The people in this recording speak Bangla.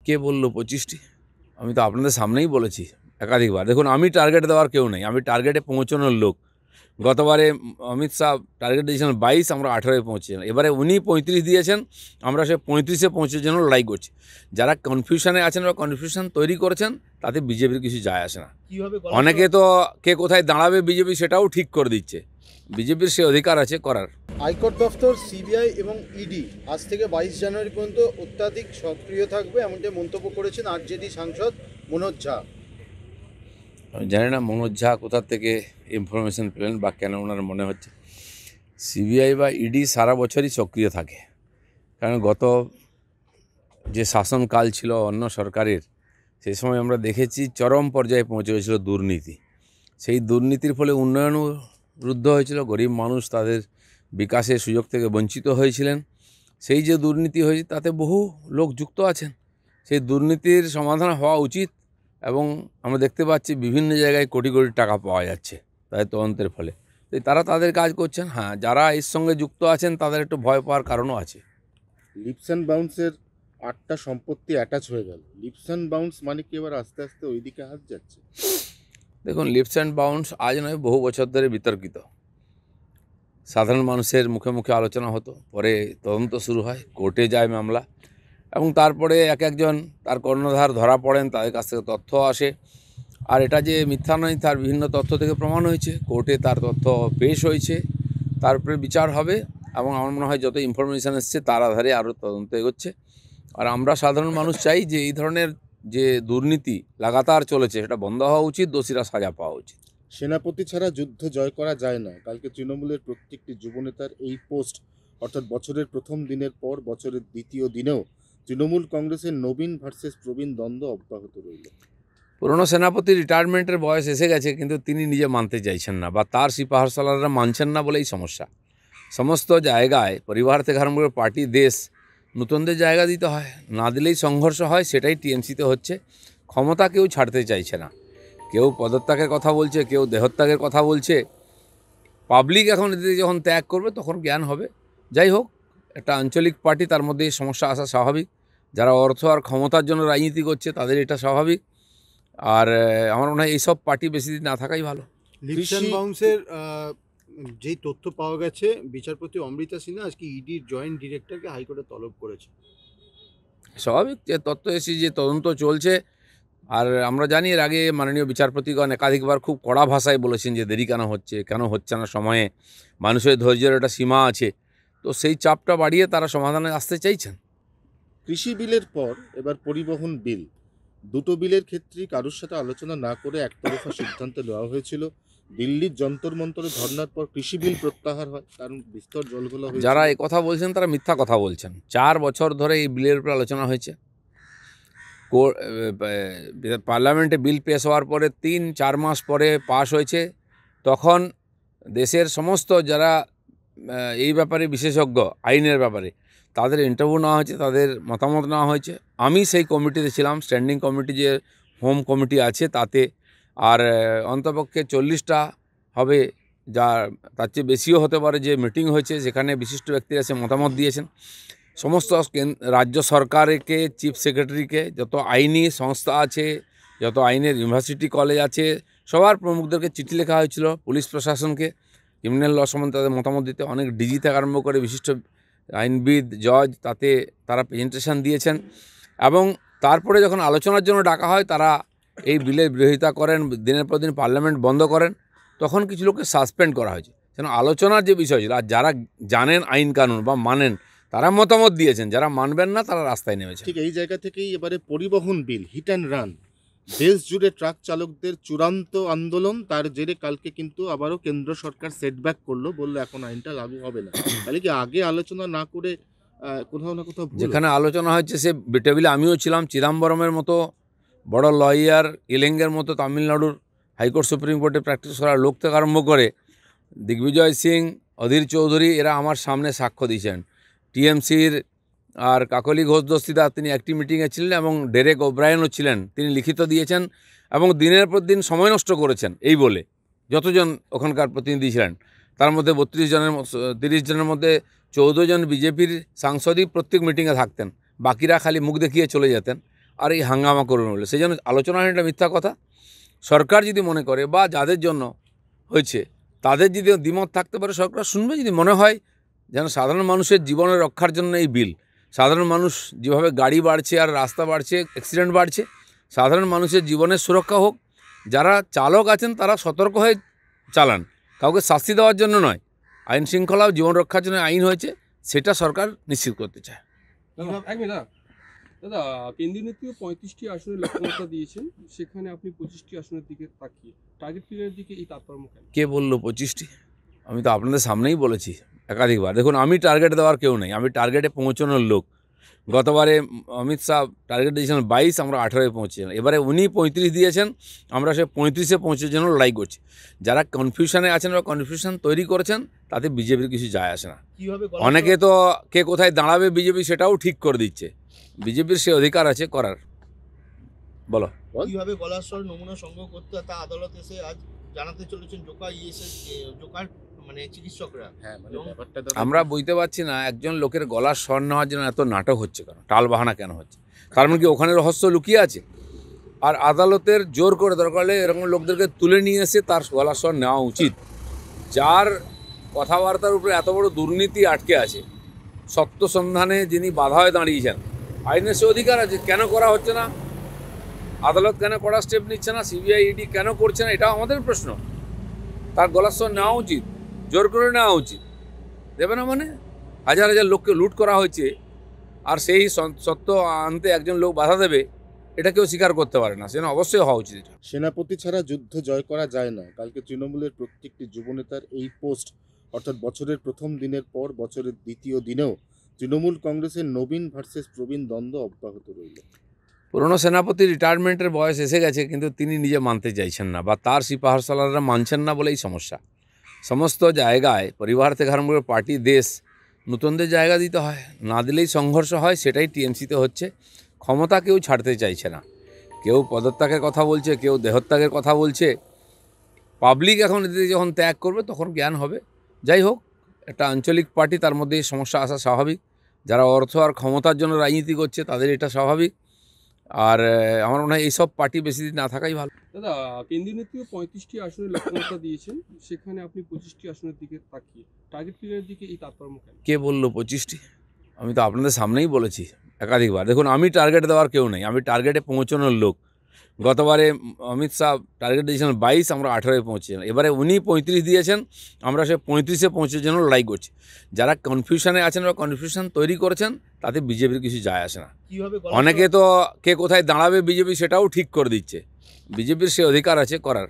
কে বললো 25টি? আমি তো আপনাদের সামনেই বলেছি একাধিকবার। দেখুন, আমি টার্গেট দেওয়ার কেউ নেই, আমি টার্গেটে পৌঁছানোর লোক। গতবারে অমিত শাহ টার্গেট দিয়েছিলেন 22, আমরা 18-এ পৌঁছেছিলাম। এবারে উনি 35 দিয়েছেন, আমরা সে 35-এ পৌঁছার জন্য লড়াই করছি। যারা কনফিউশনে আছেন বা কনফিউশন তৈরি করেছেন, তাতে বিজেপির কিছু যায় আসে না। অনেকে তো কে কোথায় দাঁড়াবে বিজেপি সেটাও ঠিক করে দিচ্ছে, বিজেপির সে অধিকার আছে করার। হাইকোর্ট দফতর, সিবিআই এবং ইডি আজ থেকে 22 জানুয়ারি পর্যন্ত অত্যাধিক সক্রিয় থাকবে, এমনটাই মন্তব্য করেছেন আরজেডি সাংসদ মনোজ ঝা। আমি জানি না মনোজ ঝা কোথা থেকে ইনফরমেশন পেলেন বা কেন ওনার মনে হচ্ছে। সিবিআই বা ইডি সারা বছরই সক্রিয় থাকে, কারণ গত যে শাসনকাল ছিল অন্য সরকারের, সেই সময় আমরা দেখেছি চরম পর্যায়ে পৌঁছে গেছিল দুর্নীতি। সেই দুর্নীতির ফলে উন্নয়নও রুদ্ধ হয়েছিল, গরিব মানুষ তাদের বিকাশের সুযোগ থেকে বঞ্চিত হয়েছিলেন। সেই যে দুর্নীতি হয়েছে তাতে বহু লোক যুক্ত আছেন, সেই দুর্নীতির সমাধান হওয়া উচিত। এবং আমরা দেখতে পাচ্ছি বিভিন্ন জায়গায় কোটি কোটি টাকা পাওয়া যাচ্ছে তাদের তদন্তের ফলে। তারা তাদের কাজ করছেন। হ্যাঁ, যারা এর সঙ্গে যুক্ত আছেন তাদের একটু ভয় পাওয়ার কারণও আছে। লিপস অ্যান্ড বাউন্সের 8টা সম্পত্তি অ্যাটাচ হয়ে গেল। লিপস অ্যান্ড বাউন্স মানে কি এবার আস্তে আস্তে ওই দিকে হাত যাচ্ছে? দেখুন, লিপস অ্যান্ড বাউন্স আজ নয়, বহু বছর ধরে বিতর্কিত। সাধারণ মানুষের মুখে মুখে আলোচনা হতো, পরে তদন্ত শুরু হয়, কোর্টে যায় মামলা, এবং তারপরে এক একজন তার কর্ণধার ধরা পড়েন, তাদের কাছ থেকে তথ্য আসে। আর এটা যে মিথ্যা নয়, তার বিভিন্ন তথ্য থেকে প্রমাণ হয়েছে, কোর্টে তার তথ্য পেশ হয়েছে, তারপরে বিচার হবে। এবং আমার মনে হয় যত ইনফরমেশান এসছে তার আধারে আরও তদন্ত এগোচ্ছে। আর আমরা সাধারণ মানুষ চাই যে এই ধরনের যে দুর্নীতি লাগাতার চলেছে সেটা বন্ধ হওয়া উচিত, দোষীরা সাজা পাওয়া উচিত। সেনাপতি ছাড়া যুদ্ধ জয় করা যায় না, কালকে তৃণমূলের প্রত্যেকটি যুবনেতার এই পোস্ট। অর্থাৎ বছরের প্রথম দিনের পর বছরের দ্বিতীয় দিনেও তৃণমূল কংগ্রেসের নবীন ভার্সেস প্রবীণ দ্বন্দ্ব অব্যাহত রইল। পুরনো সেনাপতি রিটায়ারমেন্টের বয়স এসে গেছে, কিন্তু তিনি নিজে মানতে চাইছেন না, বা তার সিপাহসালাররা মানছেন না বলেই সমস্যা। সমস্ত জায়গায় পরিবার থেকে আরম্ভ করে পার্টি, দেশ, নতুনদের জায়গা দিতে হয়, না দিলেই সংঘর্ষ হয়। সেটাই টিএমসিতে হচ্ছে। ক্ষমতা কেউ ছাড়তে চাইছে না, কেউ পদত্যাগের কথা বলছে, কেউ দেহত্যাগের কথা বলছে। পাবলিক এখন এদিকে যখন ত্যাগ করবে তখন জ্ঞান হবে। যাই হোক, একটা আঞ্চলিক পার্টি, তার মধ্যে এই সমস্যা আসা স্বাভাবিক। যারা অর্থ আর ক্ষমতার জন্য রাজনীতি করছে তাদের এটা স্বাভাবিক। আর আমার মনে হয় এইসব পার্টি বেশি দিন না থাকাই ভালো। লিপস অ্যান্ড বাউন্সের যেই তথ্য পাওয়া গেছে, বিচারপতি অমৃতা সিনহা আজকে ইডির জয়েন্ট ডিরেক্টরকে হাইকোর্টে তলব করেছে। স্বাভাবিক, যে তথ্য এসে যে তদন্ত চলছে। আর আমরা জানি এর আগে মাননীয় বিচারপতিগণ একাধিকবার খুব কড়া ভাষায় বলেছেন যে দেরি কেন হচ্ছে না সময়ে, মানুষের ধৈর্যের একটা সীমা আছে। তো সেই চাপটা বাড়িয়ে তারা সমাধানে আসতে চাইছেন। কৃষি বিলের পর এবার পরিবহন বিল। দুটো বিলের ক্ষেত্রেই কারোর সাথে আলোচনা না করে একতরফা সিদ্ধান্ত নেওয়া হয়েছিল। দিল্লির যন্তর মন্তরে ধর্নার পর কৃষি বিল প্রত্যাহার হয়, কারণ বিস্তর জলঘোলা হয়েছে। যারা এই কথা বলছেন তারা মিথ্যা কথা বলছেন। 4 বছর ধরে এই বিলের উপর আলোচনা হয়েছে। পার্লামেন্টে বিল পেশ হওয়ার পরে 3-4 মাস পরে পাশ হয়েছে। তখন দেশের সমস্ত যারা এই ব্যাপারে বিশেষজ্ঞ, আইনের ব্যাপারে, তাদের ইন্টারভিউ নেওয়া হয়েছে, তাদের মতামত নেওয়া হয়েছে। আমি সেই কমিটিতে ছিলাম, স্ট্যান্ডিং কমিটি যে হোম কমিটি আছে তাতে। আর অন্তপক্ষে 40টা হবে, যা তার চেয়ে বেশিও হতে পারে, যে মিটিং হয়েছে সেখানে বিশিষ্ট ব্যক্তিরা এসে মতামত দিয়েছেন। সমস্ত রাজ্য সরকারকে, চিফ সেক্রেটারিকে, যত আইনি সংস্থা আছে, যত আইনের ইউনিভার্সিটি কলেজ আছে, সবার প্রমুখদেরকে চিঠি লেখা হয়েছিল, পুলিশ প্রশাসনকে ক্রিমিনাল ল সম্বন্ধে তাদের মতামত দিতে। অনেক ডিজি থেকে আরম্ভ করে বিশিষ্ট আইনবিদ, জজ, তাতে তারা প্রেজেন্টেশন দিয়েছেন। এবং তারপরে যখন আলোচনার জন্য ডাকা হয়, তারা এই বিলের বিরোধিতা করেন, দিনের পর দিন পার্লামেন্ট বন্ধ করেন। তখন কিছু লোককে সাসপেন্ড করা হয়েছে, যেন আলোচনার যে বিষয় ছিল। আর যারা জানেন আইন কানুন বা মানেন তারা মতামত দিয়েছেন, যারা মানবেন না তারা রাস্তায় নেমেছে। ঠিক এই জায়গা থেকেই এবারে পরিবহন বিল হিট অ্যান্ড রান। দেশ জুড়ে ট্রাক চালকদের চূড়ান্ত আন্দোলন, তার জেরে কালকে কিন্তু আবারও কেন্দ্র সরকার সেটব্যাক করলো, বললো এখন আইনটা লাগু হবে না। তাহলে কি আগে আলোচনা না করে কোথাও না কোথাও যেখানে আলোচনা হচ্ছে সে টেবিলে আমিও ছিলাম। চিদাম্বরমের মতো বড় লয়ার, ইলেঙ্গের মতো তামিলনাড়ুর হাইকোর্ট সুপ্রিম কোর্টে প্র্যাকটিস করার লোক থেকে আরম্ভ করে দিগ্বিজয় সিং, অধীর চৌধুরী, এরা আমার সামনে সাক্ষ্য দিয়েছেন। টিএমসির আর কাকলি ঘোষ দস্তিদা, তিনি একটি মিটিংয়ে ছিলেন, এবং ডেরেক ওব্রায়েনও ছিলেন, তিনি লিখিত দিয়েছেন। এবং দিনের পর দিন সময় নষ্ট করেছেন এই বলে যতজন ওখানকার প্রতিনিধি ছিলেন, তার মধ্যে 30 জনের মধ্যে 14 জন বিজেপির সাংসদই প্রত্যেক মিটিংয়ে থাকতেন, বাকিরা খালি মুখ দেখিয়ে চলে যেতেন। আর এই হাঙ্গামা করবেন বলে, সেই জন্য আলোচনা হয়, এটা মিথ্যা কথা। সরকার যদি মনে করে বা যাদের জন্য হয়েছে তাদের যদি দ্বিমত থাকতে পারে, সরকার শুনবে। যদি মনে হয় যেন সাধারণ মানুষের জীবনের রক্ষার জন্য এই বিল, সাধারণ মানুষ যেভাবে গাড়ি বাড়ছে আর রাস্তা বাড়ছে, অ্যাক্সিডেন্ট বাড়ছে, সাধারণ মানুষের জীবনের সুরক্ষা হোক, যারা চালক আছেন তারা সতর্ক হয়ে চালান, কাউকে শাস্তি দেওয়ার জন্য নয়। আইন শৃঙ্খলা ও জীবন রক্ষার জন্য আইন হয়েছে, সেটা সরকার নিশ্চিত করতে চায়। এক মিনিট দাদা, কেন্দ্রীয় নেত্রী 35টি আসনের লক্ষ্যমাত্রা দিয়েছেন, সেখানে আপনি 25টি আসনের দিকে তাকিয়ে টার্গেট ক্লিয়ারের দিকে এই তাৎপর্য কেন? কে বললো 25টি? আমি তো আপনাদের সামনেই বলেছি একাধিকবার। দেখুন, আমি টার্গেট দেওয়ার কেউ নেই, আমি টার্গেটে পৌঁছানোর লোক। গতবারে অমিত শাহ টার্গেট দিয়েছিলেন 22, আমরা 18-এ পৌঁছেছিলাম। এবারে উনি 35 দিয়েছেন, আমরা সে 35-এ পৌঁছার জন্য লড়াই করছি। যারা কনফিউশনে আছেন বা কনফিউশন তৈরি করেছেন, তাতে বিজেপির কিছু যায় আসে না। কিভাবে অনেকে তো কে কোথায় দাঁড়াবে বিজেপি সেটাও ঠিক করে দিচ্ছে। বিজেপির সে অধিকার আছে করার। বলো। কিভাবে গলার স্বর নমুনা সংগ্রহ করতে হয় তা আদালতে এসে আজ জানাতে চলেছেন জোকার মানে চিকিৎসকরা। হ্যাঁ, মানে ব্যাপারটা দাদা, আমরা বুঝতে পারছি না একজন লোকের গলার স্বর নেওয়ার জন্য এত নাটক হচ্ছে কেন, টাল বাহানা কেন হচ্ছে? তার মানে কি ওখানে রহস্য লুকিয়ে আছে? আর আদালতের জোর করে দরকার হলে এরকম লোকদেরকে তুলে নিয়ে এসে তার গলার স্বর নেওয়া উচিত। যার কথাবার্তার উপরে এত বড় দুর্নীতি আটকে আছে, সত্য সন্ধানে যিনি বাধা হয়ে দাঁড়িয়েছেন, আইনের সে অধিকার আছে। কেন করা হচ্ছে না? আদালত কেন কড়া স্টেপ নিচ্ছে না? সিবিআই ইডি কেন করছে না? এটা আমাদের প্রশ্ন। তার গলার স্বর নেওয়া উচিত, জোর করে নেওয়া উচিত। দেবে না মানে? হাজার হাজার লোককে লুট করা হয়েছে, আর সেই সত্য আনতে একজন লোক বাধা দেবে, এটা কেউ স্বীকার করতে পারে না। সেজন্য অবশ্যই হওয়া উচিত এটা। সেনাপতি ছাড়া যুদ্ধ জয় করা যায় না। কালকে তৃণমূলের প্রত্যেকটি যুবনেতার এই পোস্ট, অর্থাৎ বছরের প্রথম দিনের পর বছরের দ্বিতীয় দিনেও তৃণমূল কংগ্রেসের নবীন ভার্সেস প্রবীণ দ্বন্দ্ব অব্যাহত রইল। পুরনো সেনাপতি রিটায়ারমেন্টের বয়স এসে গেছে, কিন্তু তিনি নিজে মানতে চাইছেন না, বা তার সিপাহসালাররা মানছেন না বলেই সমস্যা। সমস্ত জায়গায় পরিবার থেকে আরম্ভ করে পার্টি, দেশ, নতুনদের জায়গা দিতে হয়, না দিলেই সংঘর্ষ হয়। সেটাই টিএমসিতে হচ্ছে। ক্ষমতা কেউ ছাড়তে চাইছে না। কেউ পদত্যাগের কথা বলছে, কেউ দেহত্যাগের কথা বলছে। পাবলিক এখন এদের যখন ত্যাগ করবে তখন জ্ঞান হবে। যাই হোক, একটা আঞ্চলিক পার্টি, তার মধ্যে এই সমস্যা আসা স্বাভাবিক। যারা অর্থ আর ক্ষমতার জন্য রাজনীতি করছে তাদের এটা স্বাভাবিক। আর আমার মনে হয় এইসব পার্টি বেশি দিন না থাকাই ভালো। দাদা, কেন্দ্রীয় নেত্রী 35টি আসনের লক্ষ্যমাত্রা দিয়েছেন, সেখানে আপনি 25টি আসনের দিকে তাকিয়ে টার্গেট ক্লিয়ারের দিকে এই তাৎপর্য কেন? কে বললো 25টি? আমি তো আপনাদের সামনেই বলেছি একাধিকবার। দেখুন, আমি টার্গেট দেওয়ার কেউ নেই, আমি টার্গেটে পৌঁছানোর লোক। গতবারে অমিত শাহ টার্গেট দিয়েছিলেন 22, আমরা 18-এ পৌঁছেছিলাম। এবারে উনি 35 দিয়েছেন, আমরা সে 35-এ পৌঁছার জন্য লড়াই করছি। যারা কনফিউশনে আছেন বা কনফিউশন তৈরি করেছেন, তাতে বিজেপির কিছু যায় আসে না। কিভাবে অনেকে তো কে কোথায় দাঁড়াবে বিজেপি সেটাও ঠিক করে দিচ্ছে। বিজেপির সে অধিকার আছে করার।